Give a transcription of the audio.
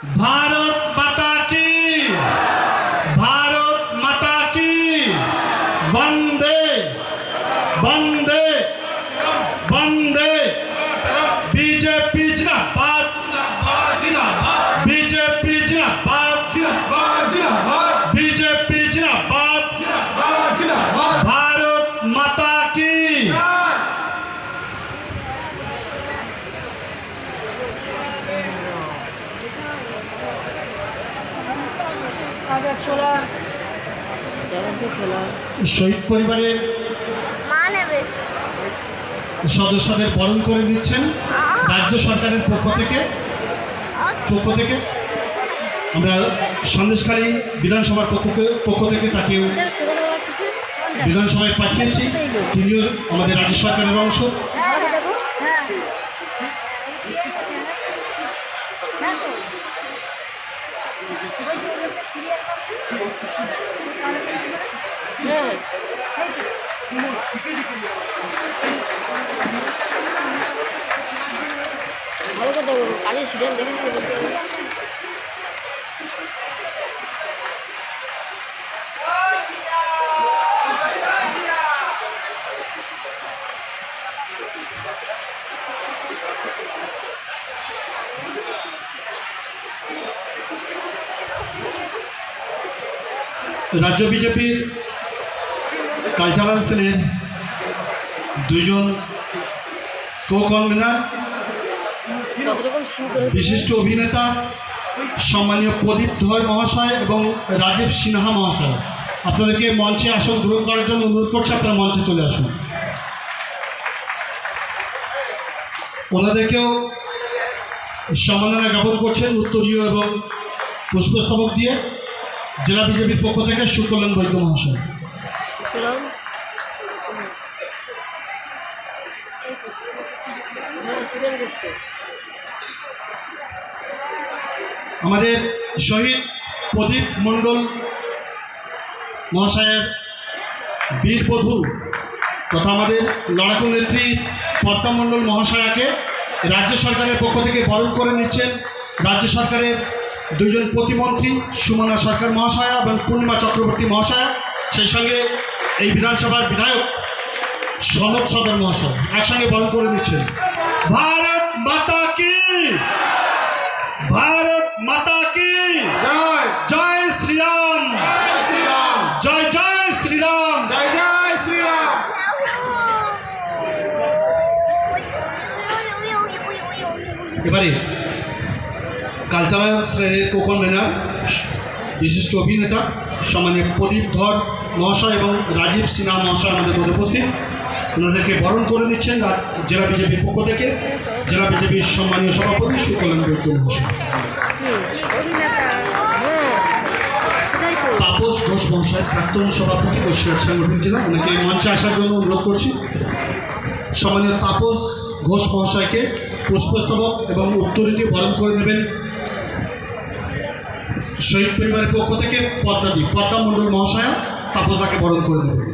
भारत माता की, भारत माता की, वंदे वंदे वंदे। बीजेपी जिंदाबाद, बीजेपी जिंदाबाद, बीजेपी जिंदाबाद, भारत माता की। শহীদ পরিবারের সদস্যদের বরণ করে দিচ্ছেন রাজ্য সরকারের পক্ষ থেকে আমরা সন্দেশখালী বিধানসভার পক্ষ থেকে তাকে বিধানসভায় পাঠিয়েছি। তিনিও আমাদের রাজ্য সরকারের অংশ। ভালো কথা বলবো আগে সিরিয়াল দেখে রাজ্য বিজেপির কালচারাল সেলের দুইজন কো-কনভেনার, বিশিষ্ট অভিনেতা সম্মানীয় প্রদীপ ধর মহাশয় এবং রাজীব সিনহা মহাশয়, আপনাদেরকে মঞ্চে আসন গ্রহণ করার জন্য অনুরোধ করছি। আপনারা মঞ্চে চলে আসুন। ওনাদেরকেও সম্মাননা জ্ঞাপন করছেন উত্তরীয় এবং পুষ্পস্তবক দিয়ে জেলা বিজেপির পক্ষ থেকে সুকল্যাণ বৈদ্য মহাশয়। আমাদের শহীদ প্রদীপ মণ্ডল মহাশয়ের বীরবধূ তথা আমাদের লড়াকু নেত্রী পদ্মা মণ্ডল মহাশয়াকে রাজ্য সরকারের পক্ষ থেকে বরণ করে নিচ্ছেন রাজ্য সরকারের দুইজন প্রতিমন্ত্রী সুমনা সরকার মহাশয়া এবং পূর্ণিমা চক্রবর্তী মহাশয়া, সেই সঙ্গে এই বিধানসভার বিধায়ক সনদ সদর মহাশয় একসঙ্গে বরণ করে নিচ্ছেন। ভারত মাতা কি, ভারত মাতা কি জয়, জয় শ্রীরাম, জয় জয় শ্রীরাম, জয় জয় শ্রীরাম। এবারে কালচারাল শ্রেণীর কো-কনভেনার বিশিষ্ট অভিনেতা সম্মানীয় প্রদীপ ধর মহাশয় এবং রাজীব সিনহা মহাশয় আমাদের মধ্যে উপস্থিত। ওনাদেরকে বরণ করে নিচ্ছেন জেলা বিজেপির পক্ষ থেকে জেলা বিজেপির সম্মানীয় সভাপতি সুকল্যাণ বৈদ্য মহাশয়। তাপস ঘোষ মহাশয় প্রাক্তন সভাপতি বসিরহাট সাংগঠনিক জেলা, ওনাকে মঞ্চে আসার জন্য অনুরোধ করছি। সম্মানীয় তাপস ঘোষ মহাশয়কে পুষ্পস্তবক এবং উত্তরীতে বরণ করে নেবেন শহীদ পরিবারের পক্ষ থেকে পদ্মা মণ্ডল মহাশয়া। তাপসদাকে বরণ করে নেবেন।